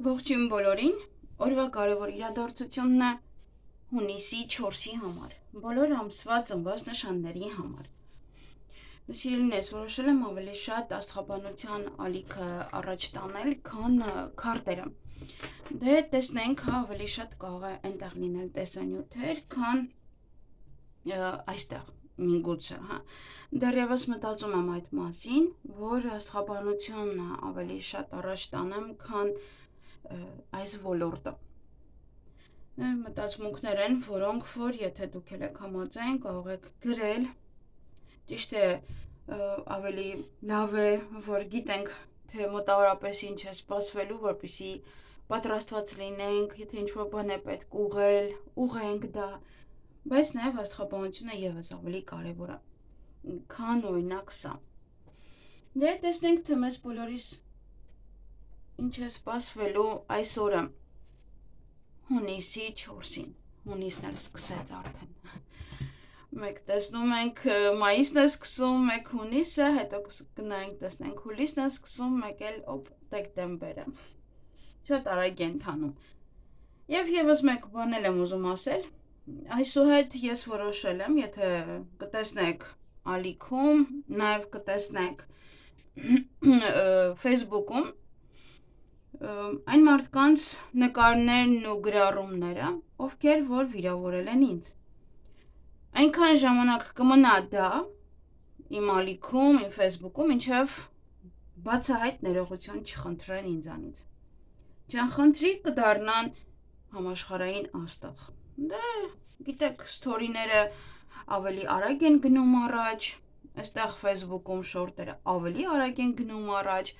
Ողջույն բոլորին, օրվա կարևոր իրադարձությունն է հունիսի 4-ի համար, բոլոր ամսվա ծնված նշանների համար։ Սիրելիներս, որոշել եմ ավելի շատ աստղաբանության ալիքը առաջ տանել, քան քարտերը։ Դե տեսնենք, ավելի շատ կարող է այնտեղ լինել տեսանյութեր, քան այստեղ միգուցե, հա։ Դեռևս մտածում եմ այդ մասին, որ աստղաբանությունը ավելի շատ առաջ տանեմ, քան այս ոլորտը։ Մտածմունքներ են, որոնք որ եթե դուք եք համաձայն, կարող եք գրել, ճիշտ է, ավելի լավ է, որ գիտենք, թե մոտավորապես ինչ է սպասվելու, որպեսզի պատրաստված լինենք, եթե ինչ-որ բան է պետք ուղղել, ուղղենք դա, բայց նաև աստղաբանությունը ևս ավելի կարևոր է, քան օրինակ սա։ Դե տեսնենք, թե մեզ բոլորիս ինչ է սպասվելու այս օրը, հունիսի 4-ին, հունիսն էլ սկսեց արդեն, մեկ տեսնում ենք մայիսն է սկսում, մեկ հունիսը, հետո գնայինք տեսնենք հուլիսն է սկսում, մեկ էլ դեկտեմբերը, շատ արագ է ընթանում, և ևս մեկ բան էլ եմ ուզում ասել, այսուհետ ես որոշել եմ, եթե կտեսնեք ալիքում, նաև կտեսնեք Facebook-ում, այն մարդկանց նկարներն ու գրառումները, ովքեր որ վիրավորել են ինձ։ Այնքան ժամանակ կմնա դա իմ ալիքում, իմ Facebook-ում, ինչև բացահայտ ներողություն չխնդրեն ինձանից։ Չանխնդրի կդառնան համաշխարհային աստղ։ Դե, գիտեք, սթորիները ավելի արագ են գնում առաջ, այստեղ Facebook-ում շորտերը ավելի արագ են գնում առաջ,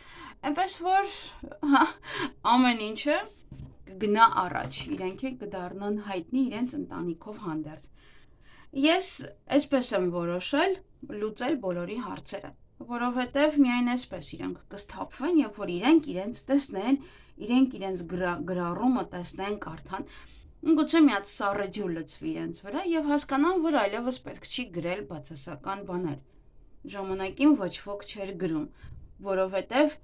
այնպես որ ամեն ինչը կգնա առաջ, իրենք կդառնան հայտնի իրենց ընտանիքով հանդերձ։ Ես այսպես եմ որոշել լուծել բոլորի հարցերը, որովհետև միայն այսպես իրենք կսթափվեն, երբ որ իրենք իրենց տեսնեն, իրենք իրենց գրառումը տեսնեն, կարդան, գուցե մի հատ սառը ջուր լցվի իրենց վրա և հասկանան, որ այլևս պետք չի գրել բացասական բաներ։ Ժամանակին ոչ ոք չէր գրում, որովհետև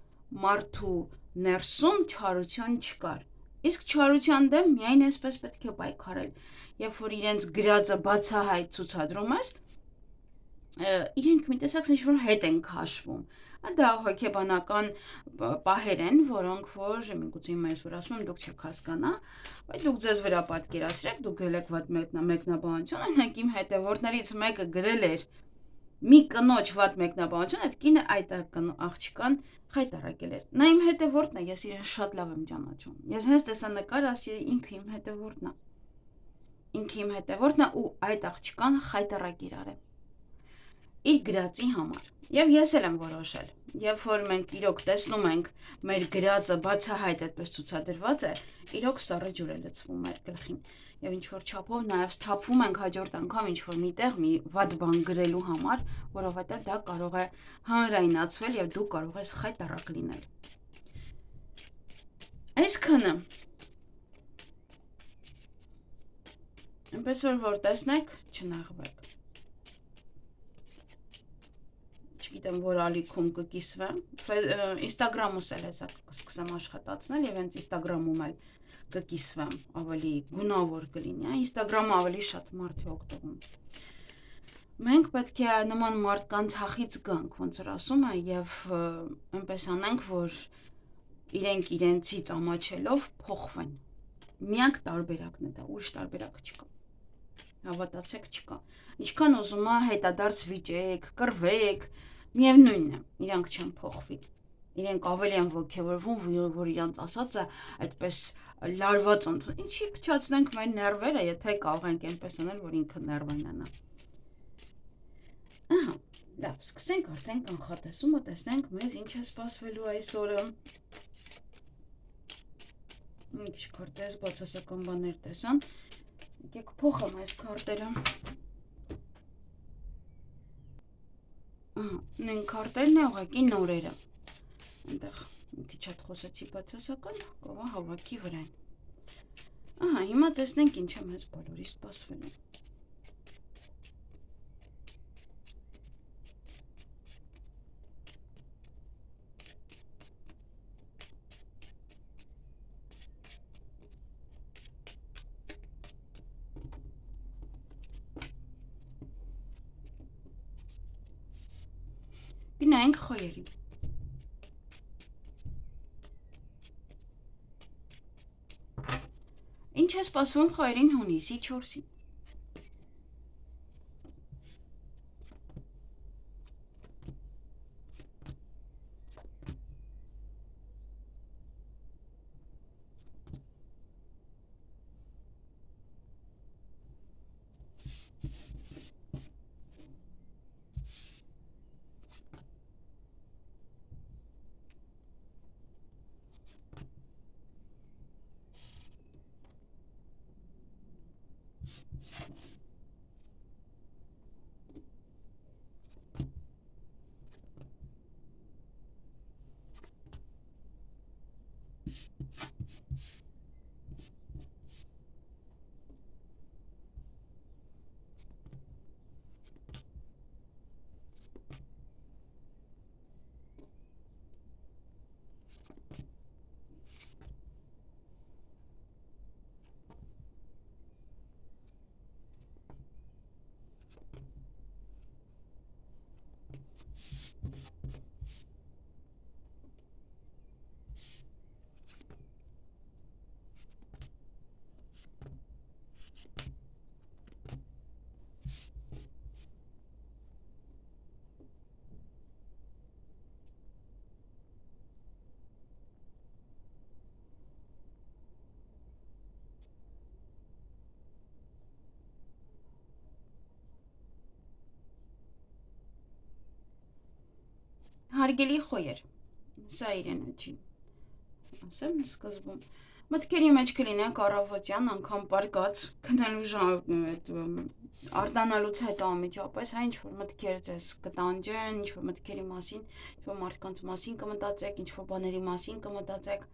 մարդու ներսում չարություն չկար, իսկ չարության դեմ միայն այսպես պետք է պայքարել, երբ որ իրենց գրածը բացահայտ ցուցադրում ես, իրենք մի տեսակ ինչ-որ հետ են քաշվում, դա հոգեբանական պահեր են, որոնք որ միգուցե մեզ որ ասում եմ, դուք չեք հասկանա, բայց դուք ձեզ վրա պատկերացրեք, դուք գրել եք վատ մեկնաբանություն, օրինակ իմ հետևորդներից մեկը գրել էր մի կնոջ վատ մեկնաբանություն, այդ կինը այդ աղջկան խայտառակել էր։ Նա իմ հետևորդն է, ես իրեն շատ լավ եմ ճանաչում։ Ես հենց տեսա նկար, ասի ինքը իմ հետևորդն է։ Ինքը իմ հետևորդն է ու այդ աղջկան խայտառակ իրար է։ Իր գրածի համար։ Եվ ես էլ եմ որոշել, երբ որ մենք իրոք տեսնում ենք մեր գրածը բացահայտ այդպես ցուցադրված է, իրոք սառը ջուր է լցվում մեր գլխին։ Եվ ինչ որ չափով նաև սթափվում ենք հաջորդ անգամ ինչ որ միտեղ մի վատ բան գրելու համար, որովհետև դա կարող է հանրայնացվել եւ դու կարող ես խայտառակ լինել։ Այսքանը։ Այնպես որ տեսնեք, չնեղվեք։ Չգիտեմ, որ ալիքում կկիսվեմ, Instagram-ս էլ հեսա կսկսեմ աշխատացնել և հենց Instagram-ում էլ կկիսվեմ, ավելի գունավոր կլինի, Instagram-ը ավելի շատ մարդ է օգտվում։ Մենք պետք է նման մարդկանց հախից գանք, ոնց որ ասում է, և այնպես անենք, որ իրենք իրենցից ամաչելով փոխվեն։ Միակ տարբերակն է դա, ուրիշ տարբերակ չկա։ Հավատացեք չկա։ Ինչքան ուզում է հետադարձ վիճեք, կռվեք, միևնույնն է, իրանք չեն փոխվի։ Իրենք ավելի են ոգևորվում, որ իրանց ասածը այդպես լարված ընդուն։ Ինչի փչացնենք մեր ներվերը, եթե կարող ենք այնպես անել, որ ինքը ներվայնանա։ Ահա, լավ, սկսենք արդեն կանխատեսումը, տեսնենք մեզ ինչ է սպասվելու այս օրը։ Մի քիչ քարտերս բացասական բաներ տեսան։ Եկեք փոխեմ այս քարտերը։ Նույն քարտերն է, ուղղակի նորերը։ Այնտեղ մի քիչ հատ խոսեցի բացասական, կողա հավաքի վրա են։ Ահա, հիմա տեսնենք ինչ է մեզ բոլորի սպասվելու։ Գնանք խոյերի։ Ինչ է սպասվում խոյերին հունիսի 4-ին։ Հարգելի խոյեր, սա իրենը չի, ասեմ սկզբում, մտքերի մեջ կլինեք առավոտյան անգամ պարկած, քնելու արտանալուց հետո ամիջապես, հա ինչ-որ մտքեր ձեզ կտանջեն, ինչ-որ մտքերի մասին, ինչ-որ մարդկանց մասին կմտածեք, ինչ-որ բաների մասին կմտածեք,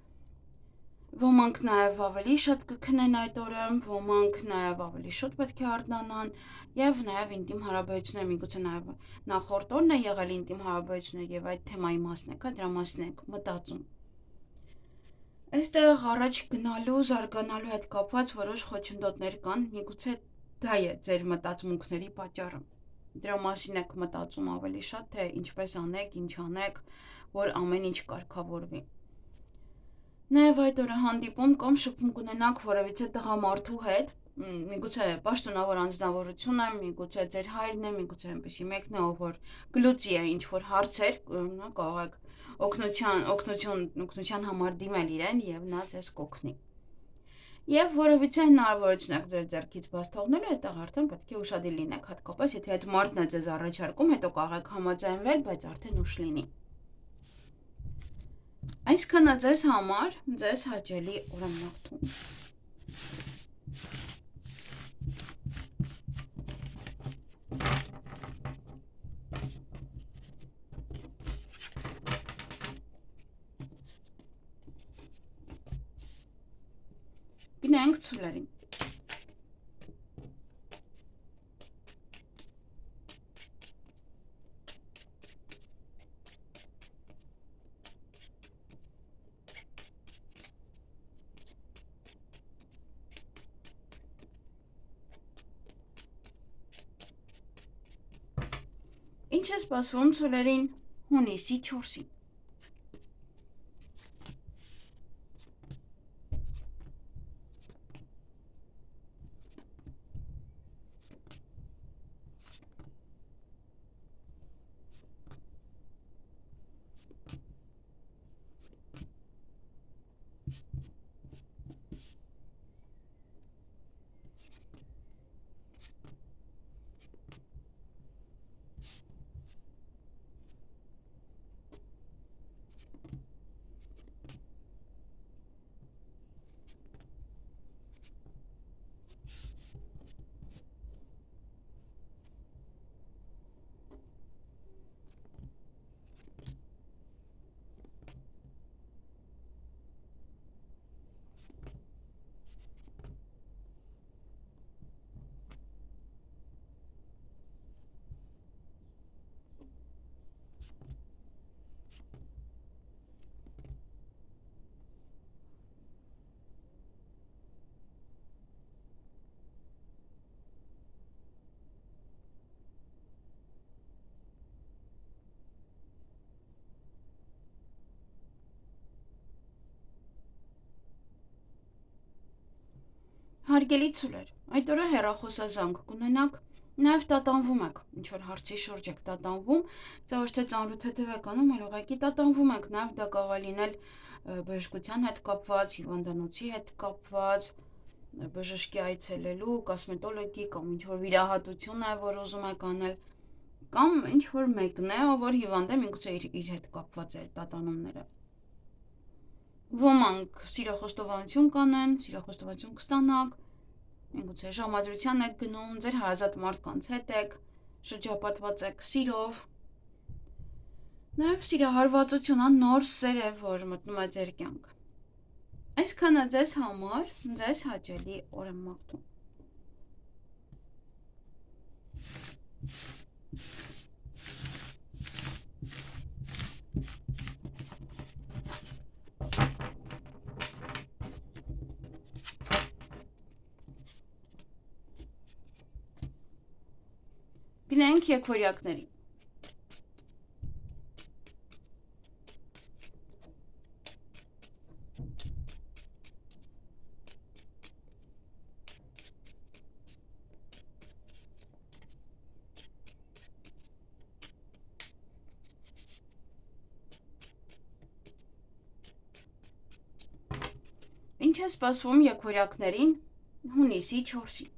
ոմանք նաև ավելի շատ կքնեն այդ օրը, ոմանք նաև ավելի շուտ պետք է արթնանան եւ նաև ինտիմ հարաբերություններ, միգուցե նաև նախորդ օրն է եղել ինտիմ հարաբերություններ եւ այդ թեմայի մասն եք, դրա մասին եք մտածում։ Այստեղ առաջ գնալու, զարգանալու հետ կապված որոշ խոչընդոտներ կան, միգուցե դա է ձեր մտածմունքների պատճառը։ Դրա մասին եք մտածում ավելի շատ, թե ինչպես անեք, ինչ անեք, որ ամեն ինչ կարգավորվի։ Նաև այդ օրը հանդիպում կամ շփում կունենաք որևիցե տղամարդու հետ, միգուցե պաշտոնավոր անձնավորություն է, միգուցե ձեր հայրն է, միգուցե այնպեսի մեկն է, ով որ գլուծի է ինչ-որ հարցեր, կարող եք օգնության համար դիմել իրեն եւ նա ձեզ կօգնի։ Եվ որևիցե հնարավորություն եք ձեր ձեռքից բաց թողնելու, այդտեղ արդեն պետք է ուշադիր լինեք, հատկապես եթե այդ մարդն է ձեզ առաջարկում, հետո կարող եք համաձայնվել, բայց արդեն ուշ լինի։ Այսքանը ձեզ համար, ձեզ հաճելի օր եմ մաղթում։ Գնանք ցուլերին։ Ինչ է սպասվում ցուլերին հունիսի 4-ին։ Հարգելի ցուլեր, այդ օրը հեռախոսազանգ կունենաք, նաև տատանվում եք, ինչ-որ հարցի շուրջ եք տատանվում, դա ոչ թե ծանրութեթև եք անում, այլ ուղղակի տատանվում եք, նաև դա կարող է լինել բժշկության հետ կապված, հիվանդանոցի հետ կապված, բժշկի այցելելու, կոսմետոլոգի կամ ինչ-որ վիրահատություն է, որ ուզում եք անել, կամ ինչ-որ մեկն է, որ հիվանդ է, միգուցե իր հետ կապված է տատանումները։ Ոմանք սիրո խոստովանություն կանեն, սիրո խոստովանություն կստանաք, միգուցե ժամադրության եք գնում, ձեր հարազատ մարդկանց հետ եք, շրջապատված եք սիրով, նաև սիրահարվածություն, նոր սեր է, որ մտնում է ձեր կյանք։ Այսքանը ձեզ համար, ձեզ հաճելի օր եմ մաղթում։ Գնանք եկվորյակներին։ Ինչ է սպասվում եկվորյակներին հունիսի 4-ին։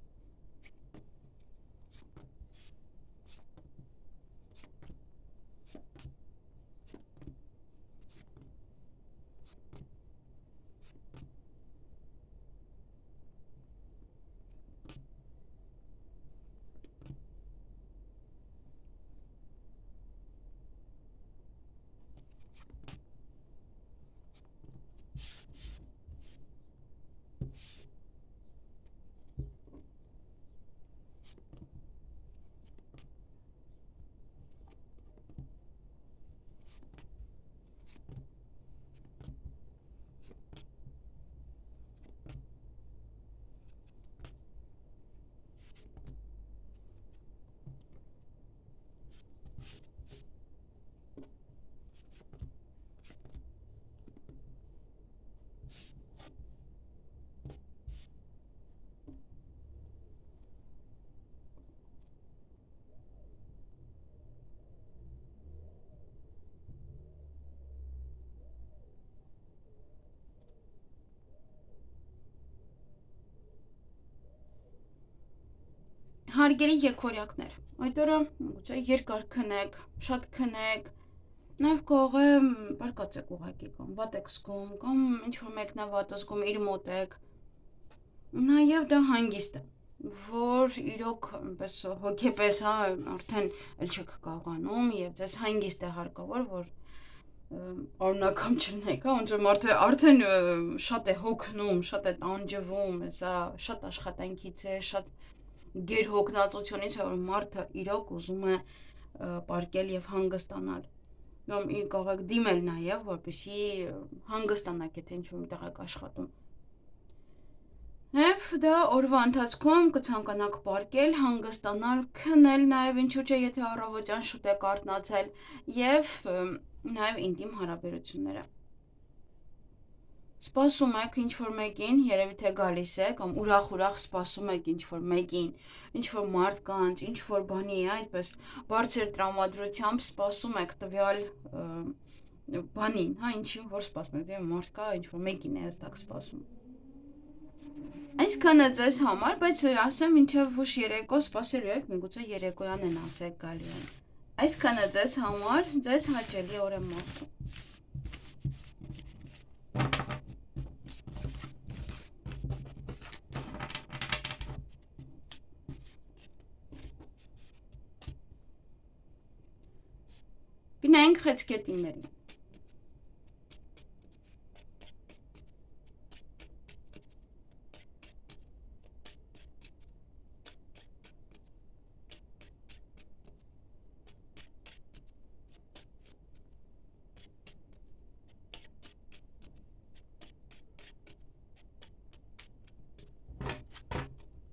Հարգելի եկվորյակներ, այդ օրը գուցե երկար քնեք, շատ քնեք, նաև կարող է բարկացեք ուղղակի կամ վատ եք զգում, կամ ինչ-որ մեկն է վատ զգում, իր մոտ եք, նաև դա հանգիստ է, որ իրոք այնպես հոգեպես արդեն էլ չեք կարողանում և ձեզ հանգիստ է հարկավոր, որ օրինական չնեք, ոնց որ մարդը արդեն շատ է հոգնում, շատ է տանջվում, սա շատ աշխատանքից է, շատ գերհոգնածությունից է, որ մարդը իրոք ուզում է պարկել և հանգստանալ։ Կարող եք դիմել նաև, որպեսզի հանգստանաք, եթե ինչ-որ միտեղ եք աշխատում։ Նաև դա օրվա ընթացքում կցանկանաք պարկել, հանգստանալ, քնել նաև ինչու՞ չէ, եթե առավոտյան շուտ եք արթնացել և նաև ինտիմ հարաբերությունները։ Սպասում եք ինչ-որ մեկին, երևի թե գալիս է, կամ ուրախ սպասում եք ինչ-որ մեկին, ինչ-որ մարդկանց, ինչ-որ բանի, այդպես բարձր տրամադրությամբ սպասում եք տվյալ բանին, ինչին որ սպասում եք, մարդ կա, ինչ-որ մեկին է հստակ սպասում։ Այսքանը ձեզ համար, բայց ասեմ մինչև ուշ երեկո սպասելու եք, միգուցե երեկոյան են ասեք գալի են։ Այսքանը ձեզ համար, ձեզ հաճելի օր եմ մաղթում։ Գնանք խեցգետիններին։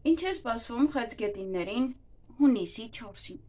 Ինչ է սպասվում խեցգետիններին հունիսի 4-ին։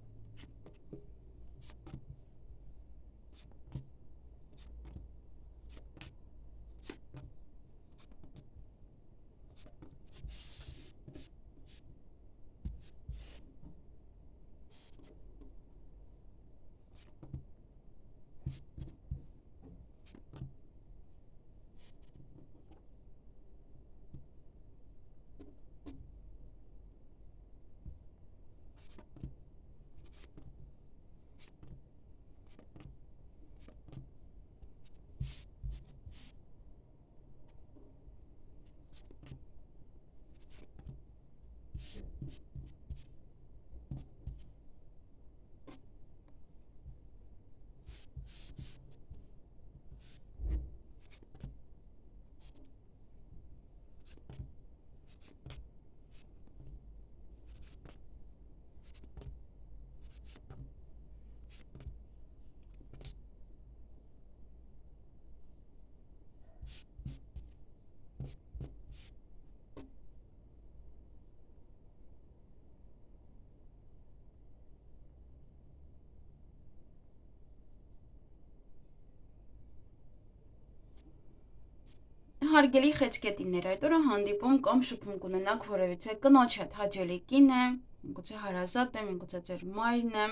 Հարգելի խեցգետիններ, այդ օրը հանդիպում կամ շփում կունենաք որևիցե կնոջ հետ, հաճելի կին է, միգուցե հարազատ է, միգուցե ձեր մայրն է,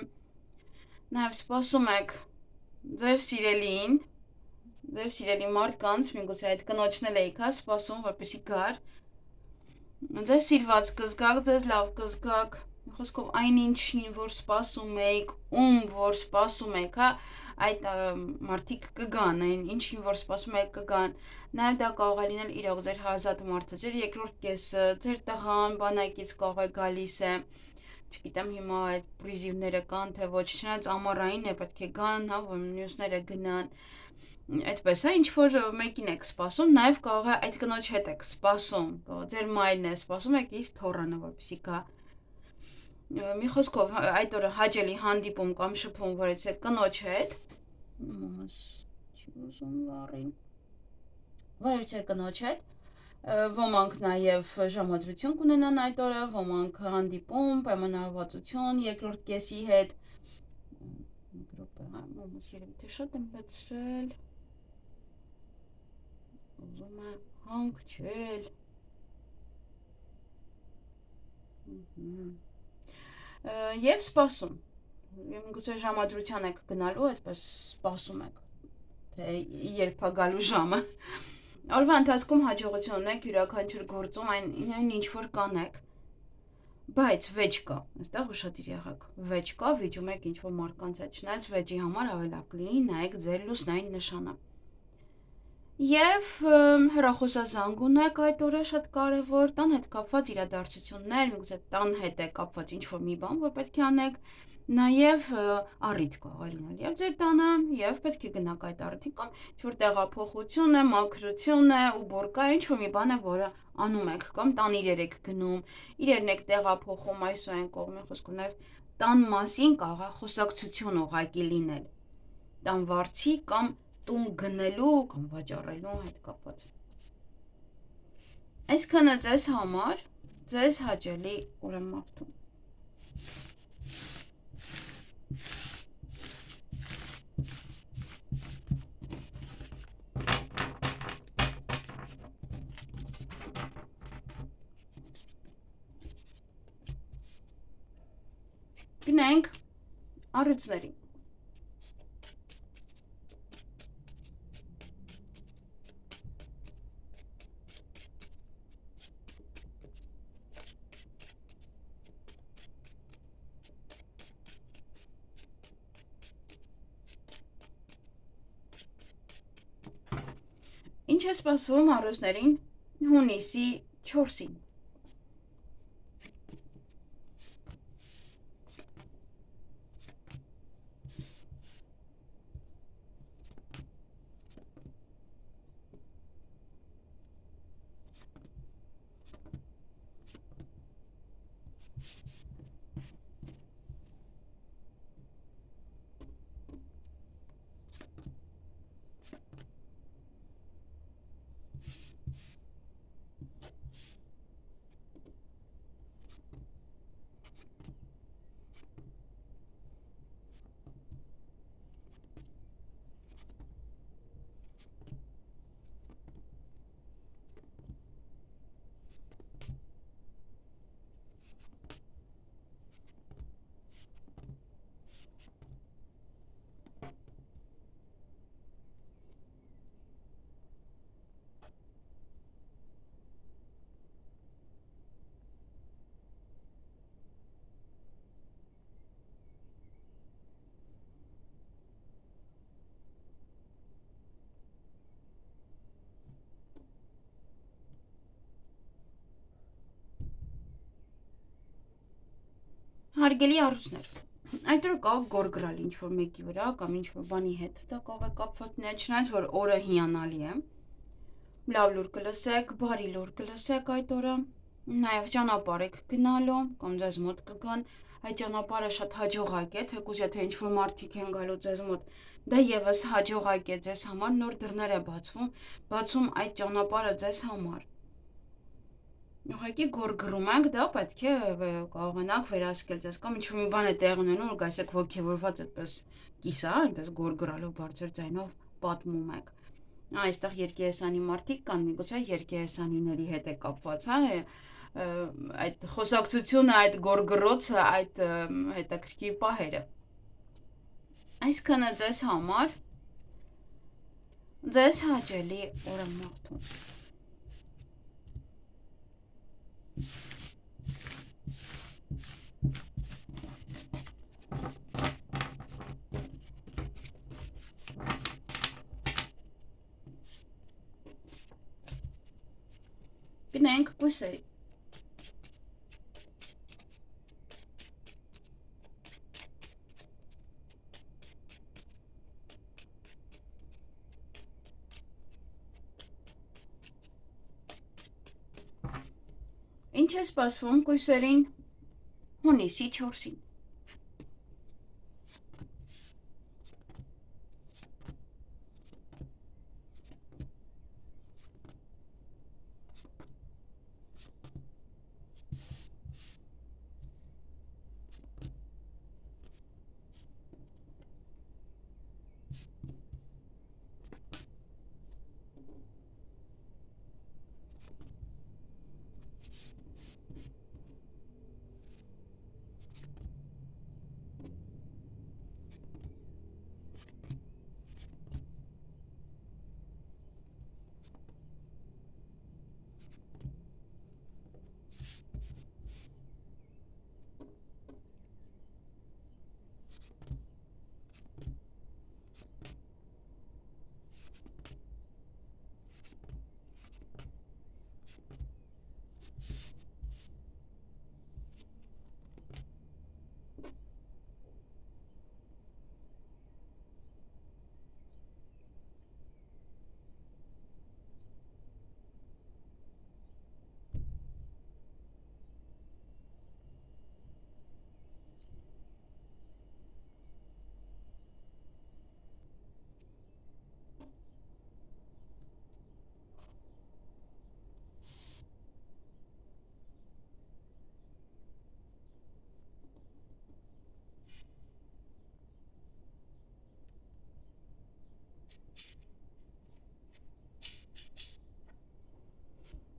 նաև սպասում եք ձեր սիրելիին, ձեր սիրելի մարդկանց, միգուցե այդ կնոջն էլ եք սպասում, որպեսզի գար, ձեզ սիրված կզգաք, ձեզ լավ կզգաք, խոսքով այնինչին, որ սպասում եք, որ սպասում եք, այդ մարդիկ կգան, այն ինչին որ սպասում եք կգան, նաև դա կարող է լինել իրոք ձեր հարազատ մարդը, ձեր երկրորդ կեսը, ձեր տղան բանակից կարող է գալիս է, չգիտեմ հիմա այդ պրիզիվները կան, թե ոչ, չնայած ամառային է, պետք է գան, որ մյուսները գնան, այդպես է, ինչ որ մեկին եք սպասում, նաև կարող է այդ կնոջ հետ եք սպասում, ձեր մայրն է սպասում եք իր թոռանը, որպեսզի գա։ Մի խոսքով այդ օրը հաճելի հանդիպում կամ շփում որևիցե կնոջ հետ, որևիցե կնոջ հետ, ոմանք նաև ժամադրություն կունենան այդ օրը, ոմանք հանդիպում, պայմանավորվածություն երկրորդ կեսի հետ, երևի թե շատ եմ լցրել, ուզում է հանգչել, և սպասում, միգուցե ժամադրության եք գնալու, այդպես սպասում եք, թե երբ է գալու ժամը, օրվա ընթացքում հաջողություն ունեք յուրաքանչյուր գործում այն ինչ որ կանեք, բայց վեճ կա, այստեղ ուշադիր եղեք, վեճ կա, վիճում եք ինչ որ մարդկանց հետ, չնայած վեճի համար ավելի լավ կլինի նայեք ձեր լուսնային նշանը։ Եվ հեռախոսազանգ ունեք այդ օրը շատ կարևոր, տան հետ կապված իրադարձություններ, միգուցե տան հետ է կապված ինչ-որ մի բան, որ պետք է անեք, նաև առիթ կարող է լինել եւ ձեր տանը, եւ պետք է գնաք այդ առիթի կամ ինչ-որ տեղափոխություն է, մաքրություն է, ու բորկա ինչ-որ մի բան է, որը անում եք, կամ տան իրեր եք գնում, իրերն եք տեղափոխում այս ու այն կողմի խոսքով, նաև տան մասին կարող է խոսակցություն ուղղակի լինել, տան վարձի կամ տուն գնելու կամ վաճառելու հետ կապված։ Այսքանը ձեզ համար, ձեզ հաճելի օր եմ մաղթում։ Գնանք առույցներին։ Ինչ է սպասվում առույցներին հունիսի 4-ին։ Հարգելի առույցներ, այդ օրը կարող գորգրալ ինչ-որ մեկի վրա կամ ինչ-որ բանի հետ, դա կարող է կապված լինել, չնայած որ օրը հիանալի է, լավ լուր կլսեք, բարի լուր կլսեք այդ օրը, նաև ճանապարհ եք գնալու կամ ձեզ մոտ կգան, այդ ճանապարհը շատ հաջողակ է, թեկուզ եթե ինչ-որ մարդիկ են գալու ձեզ մոտ, դա եւս հաջողակ է ձեզ համար, նոր դռներ է բացում այդ ճանապարհը ձեզ համար։ Ուղղակի գորգռում եք, դա պետք է կարողանաք վերահսկել ձեզ կամ ինչ-որ մի բան է տեղ ունենում, որ գայսեք ոգևորված այդպես կիսա, այնպես գորգռալով բարձր ձայնով պատմում եք։ Այստեղ երկերեսանի մարդիկ կան, միգուցե երկերեսանիների հետ է կապված, հա, այդ խոսակցությունը, այդ գորգռոցը, այդ հետաքրքիր պահերը։ Այսքանը ձեզ համար ձեզ հաճելի օր եմ մաղթում։ Գնենք կուսերի։ Ինչ է սպասվում կույսերին հունիսի 4-ին։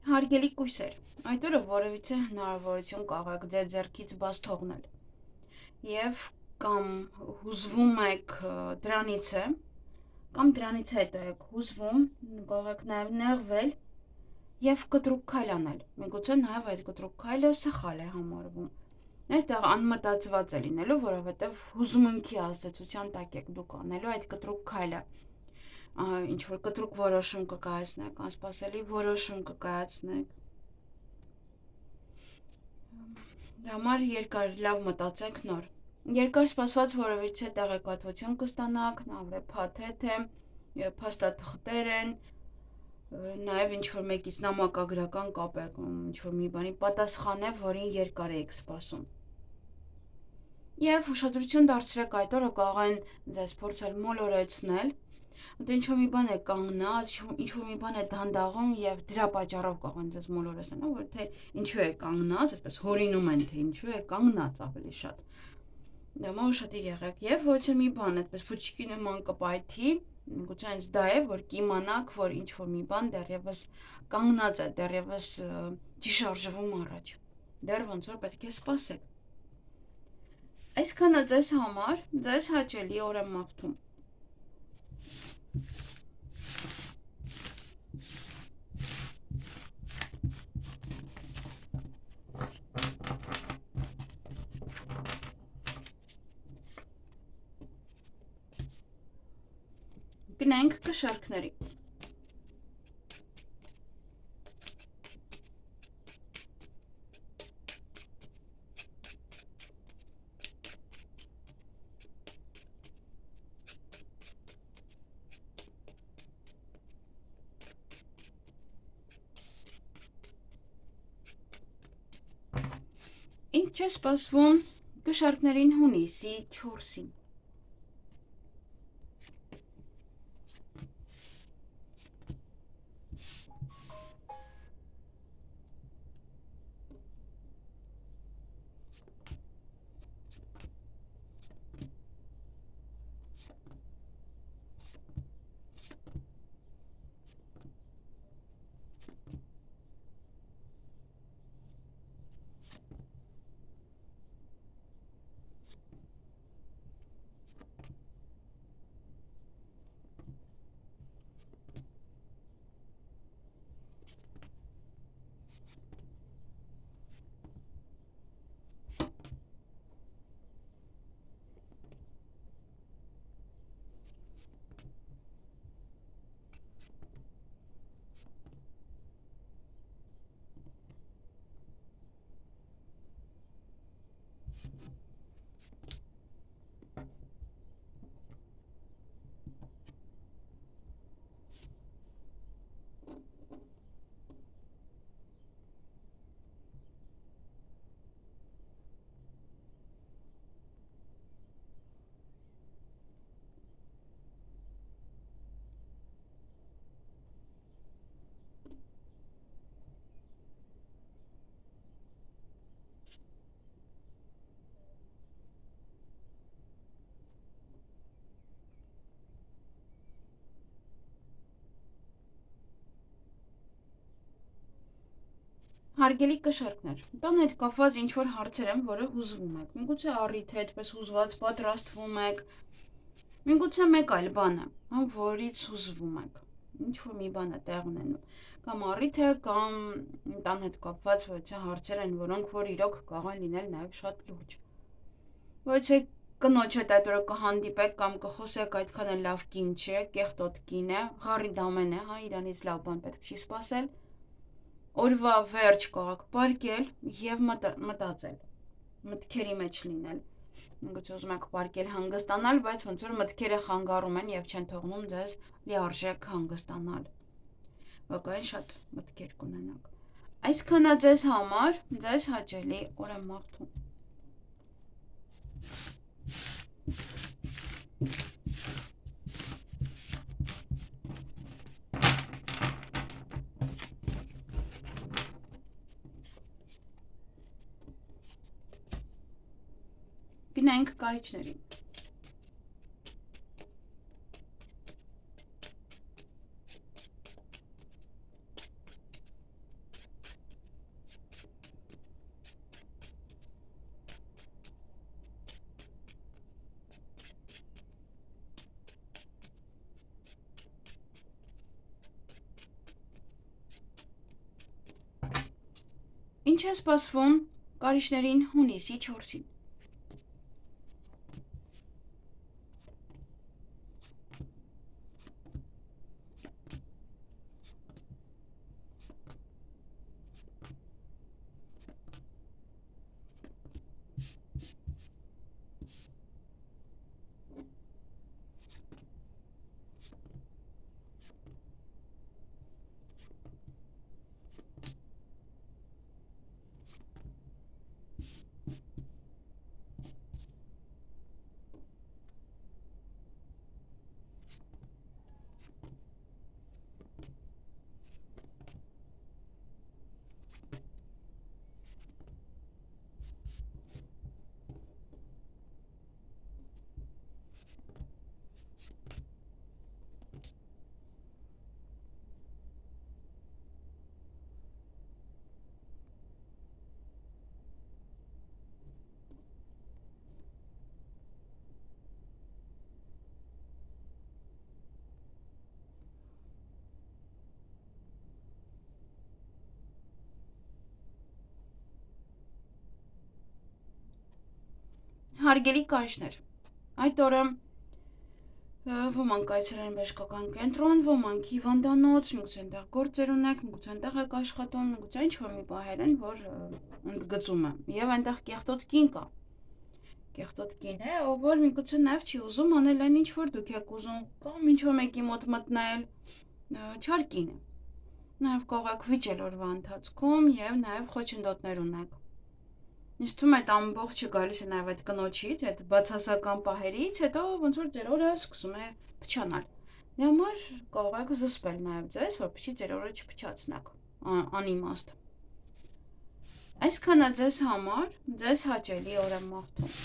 Հարգելի կույսեր, այդ օրը որևիցե հնարավորություն կարող եք ձեր ձեռքից բաց թողնել եւ կամ հուզվում եք դրանից է, կամ դրանից հետո եք հուզվում, կարող եք նաեւ նեղվել եւ կտրուկ քայլ անել։ Միգուցե նաեւ այդ կտրուկ քայլը սխալ է համարվում։ Այդտեղ անմտածված է լինելու, որովհետեւ հուզմունքի ազդեցության տակ եք դուք անելու այդ կտրուկ քայլը։ Ինչ որ կտրուկ որոշում կկայացնեք, անսպասելի որոշում կկայացնեք։ Դրա համար երկար լավ մտածեք նոր։ Երկար սպասված որևիցե տեղեկատվություն կստանաք, նավրե փաթեթ է, փաստաթղթեր են, նաև ինչ որ մեկից նամակագրական կապ է, ինչ որ մի բանի պատասխան է, որին երկար եք սպասում։ Եվ ուշադրություն դարձրեք այդ օրը կարող են ձեզ փորձել մոլորեցնել, դե ինչ որ մի բան է կանգնած, ինչ որ մի բան է դանդաղում եւ դրա պատճառով կարող են ձեզ մոլորեցնել, որ թե ինչու է կանգնած, այդպես հորինում են թե ինչու է կանգնած ավելի շատ։ Դա մա ուշադիր եղեք եւ ոչ մի բան այդպես փուչիկի նման կպայթի, գուցե այնց դա է, որ կիմանաք, որ ինչ որ մի բան դեռևս կանգնած է, դեռևս չի շարժվում առաջ։ Դեռ ոնց որ պետք է սպասեք։ Այսքանը ձեզ համար, ձեզ հաճելի օր եմ մաղթում։ Գնենք կշարքների։ Ինչ է սպասվում կշարքներին հունիսի 4-ին։ Հարգելի կշարքներ, տան հետ կապված ինչ-որ հարցեր են, որը հուզվում եք, միգուցե առիթ է, այդպես հուզված պատրաստվում եք, միգուցե մեկ այլ բան է, որից հուզվում եք, ինչ-որ մի բան է տեղ ունենում, կամ առիթ է, կամ տան հետ կապված հարցեր են, որոնք որ իրոք կարող են լինել նաև շատ լուրջ, որից կնոջ հետ այդ օրը կհանդիպեք կամ կխոսեք այդքան էլ լավ կին չէ, կեղտոտ կին է, ղարի դամեն է, իրանից լավ բան պետք չի սպասել, օրվա վերջ կարող պարկել և մտածել, մտքերի մեջ լինել, գուցե ուզում եք պարկել հանգստանալ, բայց ոնց որ մտքերը խանգարում են և չեն թողնում ձեզ լիարժեք հանգստանալ, վկային շատ մտքեր կունենաք, այսքանը ձեզ համար, ձեզ հաճելի օր եմ մաղթում։ Գնանք կարիճներին։ Ինչ է սպասվում կարիճներին հունիսի 4-ին։ Հարգելի կարիճներ, այդ օրը ոմանք այցելել են բժշկական կենտրոն, ոմանք հիվանդանոց, միգուցե այնտեղ գործեր ունեք, միգուցե այնտեղ եք աշխատում, միգուցե ինչ-որ մի բաներ են, որ ընդգծում է, և այնտեղ կեղտոտ կին կա, կեղտոտ կին է, ով որ միգուցե նաև չի ուզում անել այն ինչ-որ դուք եք ուզում, կամ ինչ-որ մեկի մոտ մտնել, չար կին է, նաև կարող եք վիճել օրվա ընթացքում և նաև խոչընդոտներ ունեք։ Ինձ թվում է այդ ամբողջը գալիս է նաև այդ կնոջից, այդ բացասական պահերից, հետո ոնց որ ձեր օրը սկսում է փչանալ։ Դրա համար կարող եք զսպել նաև ձեզ, որպեսզի ձեր օրը չփչացնեք անիմաստ։ Այսքանը ձեզ համար, ձեզ հաճելի օր եմ մաղթում։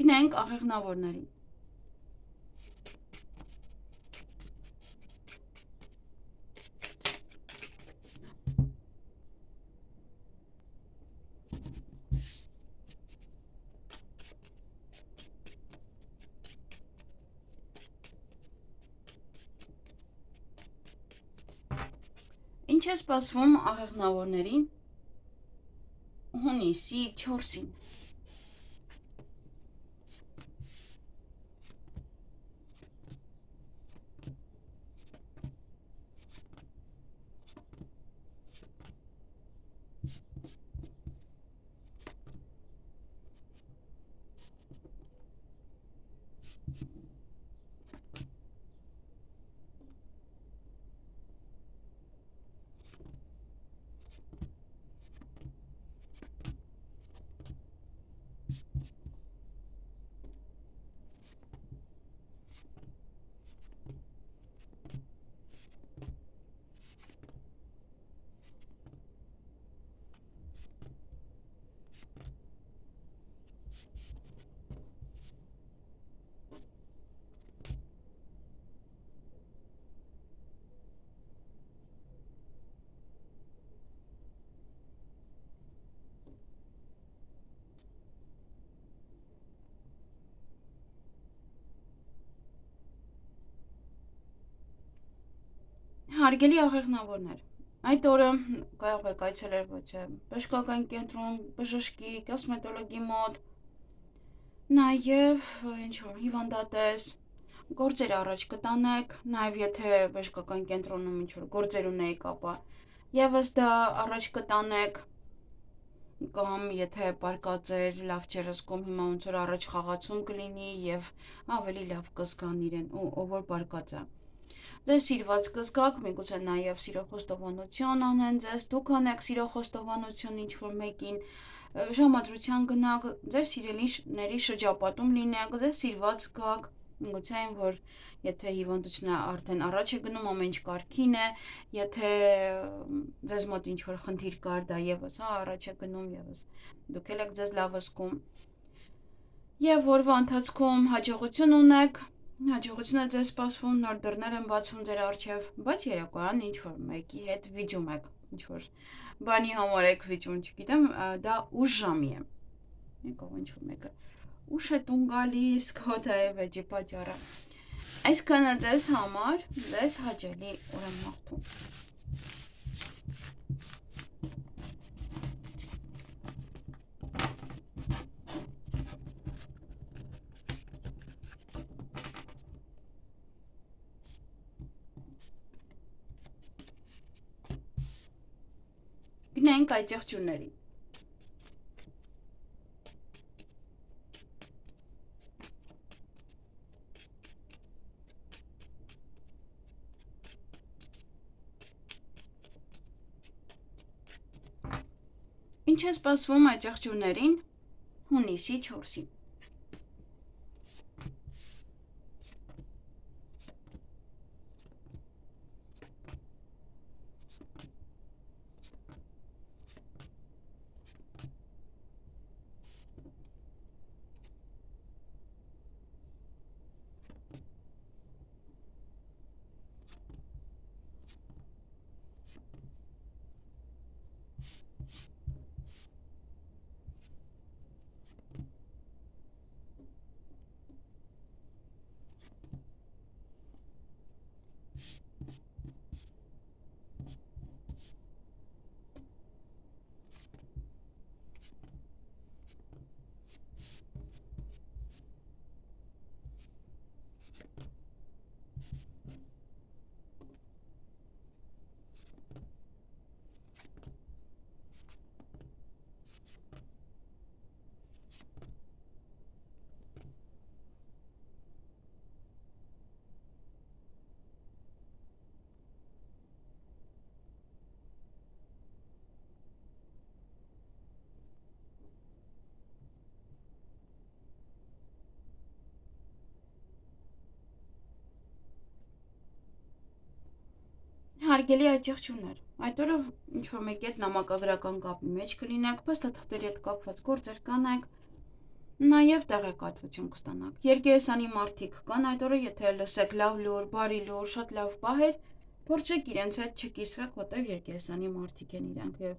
Գնանք աղեղնավորներին։ Ինչ է սպասվում աղեղնավորներին հունիսի 4-ին։ Հարգելի աղեղնավորներ, այդ օրը կարող եք այցելել ոչ է բժշկական կենտրոն, բժշկի, կոսմետոլոգի մոտ, նաև ինչ-որ հիվանդատես, գործեր առաջ կտանեք, նաև եթե բժշկական կենտրոնում ինչ-որ գործեր ունեիք, ապա եւս դա առաջ կտանեք, կամ եթե պարկած էր, լավ չէր զգում, հիմա ոնց որ առաջ խաղացում կլինի եւ ավելի լավ կզգան իրեն, ով որ պարկած է։ Ձեզ սիրված կզգաք, միգուցե նաև սիրո խոստովանություն անեն ձեզ, դուք անեք սիրո խոստովանություն ինչ-որ մեկին, ժամադրության գնաք, ձեր սիրելիների շրջապատում լինեք, ձեզ սիրված զգաք, միգուցե այն, որ եթե հիվանդությունը արդեն առաջ է գնում, ամեն ինչ կարգին է, եթե ձեզ մոտ ինչ-որ խնդիր կար, դա եւս առաջ է գնում եւս, դուք էլ եք ձեզ լավ զգում, եւ օրվա ընթացքում հաջողություն ունեք, հաջողությունը ձեզ սպասվում, նոր դռներ են բացվում ձեր առջև, բայց երեկոյան ինչ-որ մեկի հետ վիճում եք, ինչ-որ բանի համար եք վիճում, չգիտեմ, դա ուշ ժամի է, եկով ինչ-որ մեկը ուշ է տուն գալիս, քո դա է վեճի պատճառը, այսքանը ձեզ համար, ձեզ հաճելի օր եմ մաղթում։ Գնանք այդ եղջյուրների։ Ինչ է սպասվում այդ եղջյուրներին հունիսի 4-ին։ Հարգելի այդ եղջյուրներ, այդ օրը ինչ-որ մեկի հետ նամակագրական կապի մեջ կլինեք, փաստաթղթերի հետ կապված գործեր կանեք, նաև տեղեկատվություն կստանաք։ Երկերեսանի մարդիկ կան այդ օրը, եթե լսեք լավ լուր, բարի լուր, շատ լավ պահեր, փորձեք իրենց հետ չկիսվեք, որտեղ երկերեսանի մարդիկ են իրանք եւ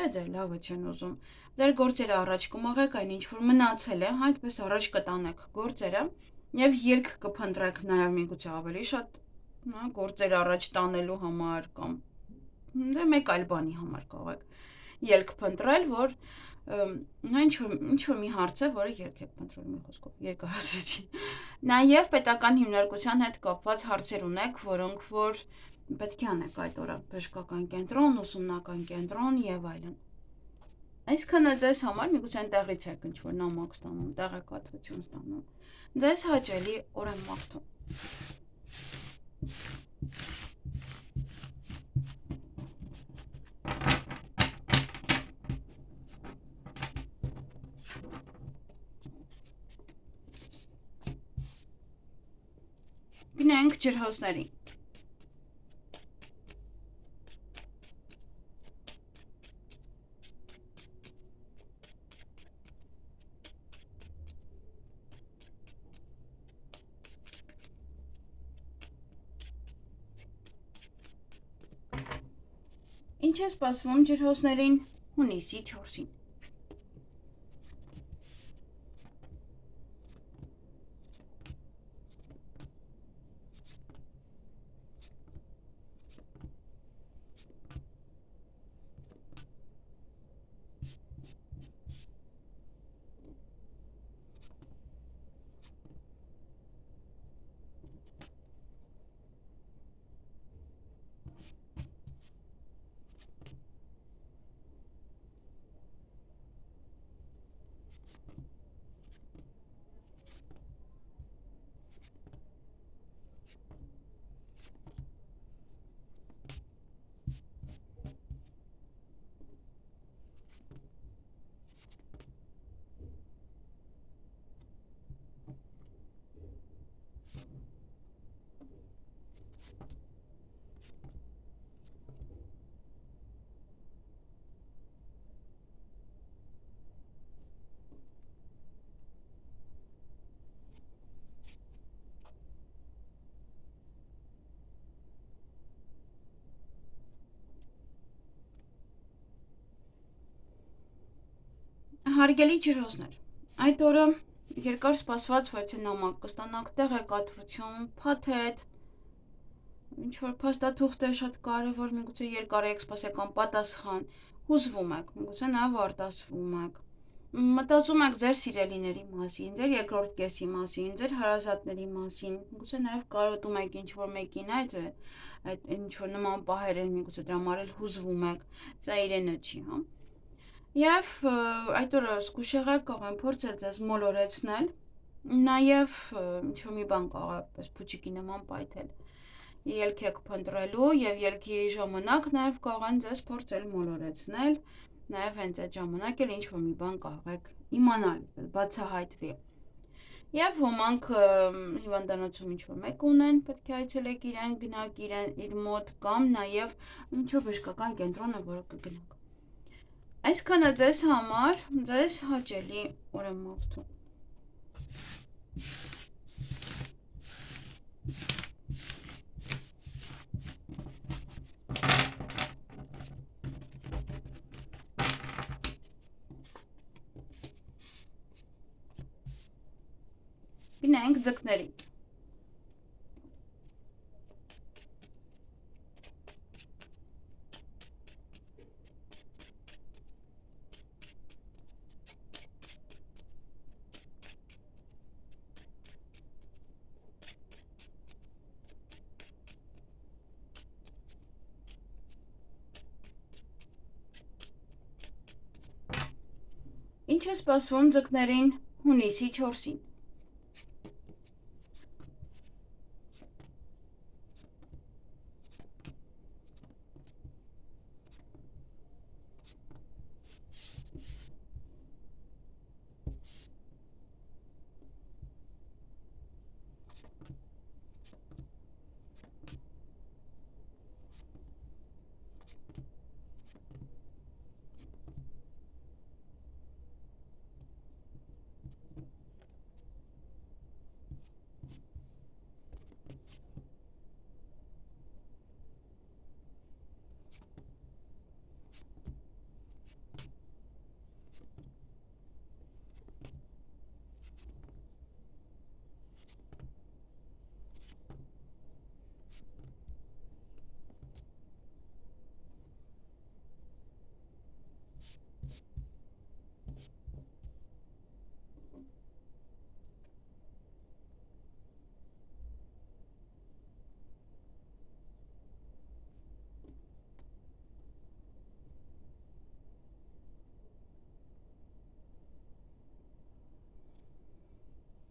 դե ձեր լավը չեն ուզում։ Ձեր գործերը առաջ կմղեք, այն ինչ որ մնացել է, այդպես առաջ կտանեք գործերը եւ ելք կփնտրեք նաև միգուցե ավելի շատ գործեր առաջ տանելու համար կամ դե մեկ այլ բանի համար կարող եք ելք փնտրել, որ ինչ-որ մի հարց է, որը ելք եք փնտրել մի խոսքով, երկար ասեցի։ Նաև պետական հիմնարկության հետ կապված հարցեր ունեք, որոնք որ պետք է անեք այդ օրը բժշկական կենտրոն, ուսումնական կենտրոն եւ այլն։ Այսքանը ձեզ համար միգուցե տեղից եք ինչ-որ նամակ ստանում, տեղեկատվություն ստանում։ Ձեզ հաճելի օր եմ մաղթում։ Գնանք ջրհոսներին։ Ինչ է սպասվում ջրհոսներին հունիսի 4-ին։ Հարգելի ջրհոզներ, այդ օրը երկար սպասված վայրենամակ կստանաք տեղեկատվություն, փաթեթ, ինչ-որ փաստաթուղթ է շատ կարևոր, միգուցե երկար եք սպասական պատասխան, հուզվում եք, միգուցե նաև արտասվում եք, մտածում եք ձեր սիրելիների մասին, ձեր երկրորդ կեսի մասին, ձեր հարազատների մասին, միգուցե նաև կարոտում եք ինչ-որ մեկին այդ ինչ-որ նման պահեր են, միգուցե դրա համար էլ հուզվում եք, սա իրենը չի, հա։ Եվ այդ օրը զգուշ եղեք, կարող են փորձել ձեզ մոլորեցնել, նաև ինչ-որ մի բան կարող է պես փուչիկի նման պայթել, ելք եք փնտրելու և ելքի ժամանակ նաև կարող են ձեզ փորձել մոլորեցնել, նաև հենց այդ ժամանակ էլ ինչ-որ մի բան կարող եք իմանալ, բացահայտվի։ Եվ ոմանք հիվանդանոցում ինչ-որ մեկ ունեն, պետք է այցելեք իրեն, գնաք իր մոտ կամ նաև ինչ-որ բժշկական կենտրոն է, որը կգնաք։ Այսքանը ձեզ համար, ձեզ հաճելի օր եմ մաղթում։ Գնանք ձկներին։ Ինչ է սպասվում ձկներին հունիսի 4-ին։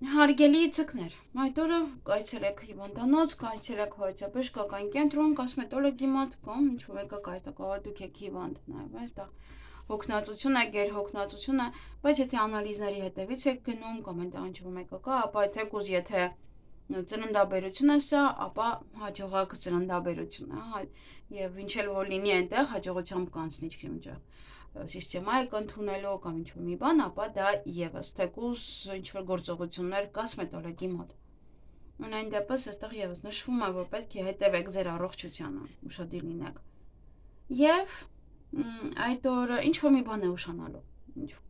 Հարգելի ձկներ, այդ օրը կայցելեք հիվանդանոց, կայցելեք վայրաբժշկական կենտրոն, կոսմետոլոգի մոտ կամ ինչ-որ մեկը կարող դուք եք հիվանդ նաև, այս դա հոգնածություն է, գերհոգնածություն է, բայց եթե անալիզների հետևից եք գնում կամ այնտեղ ինչ-որ մեկը կա, ապա թեկուզ եթե ծննդաբերություն է սա, ապա հաջողակ ծննդաբերություն է, եւ ինչ էլ որ լինի այնտեղ հաջողությամբ կանցնի, չգիտեմ, սիստեմա եք ընդունելու կամ ինչ-որ մի բան, ապա դա եւս թեկուզ ինչ-որ գործողություններ կոսմետոլոգի մոտ։ Ունայն դեպս այստեղ եւս նշվում է, որ պետք է հետևեք ձեր առողջությանը, ուշադիր լինեք։ Եվ այդ օրը ինչ-որ մի բան է ուշանալու։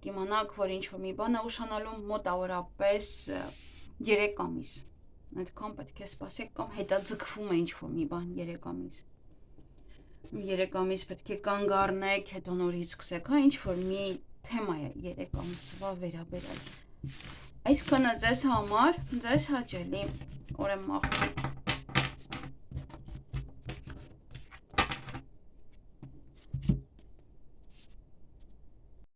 Կիմանաք, որ ինչ-որ մի բան է ուշանալու մոտավորապես 3 ամիս։ Այդքան պետք է սպասեք կամ հետաձգվում է ինչ-որ մի բան 3 ամիս։ 3 ամիս պետք է կանգ առնեք, հետո նորից սկսեք, հա, ինչ-որ մի թեմա է 3 ամսվա վերաբերյալ։ Այսքանը ձեզ համար, ձեզ հաճելի օր եմ մաղթում։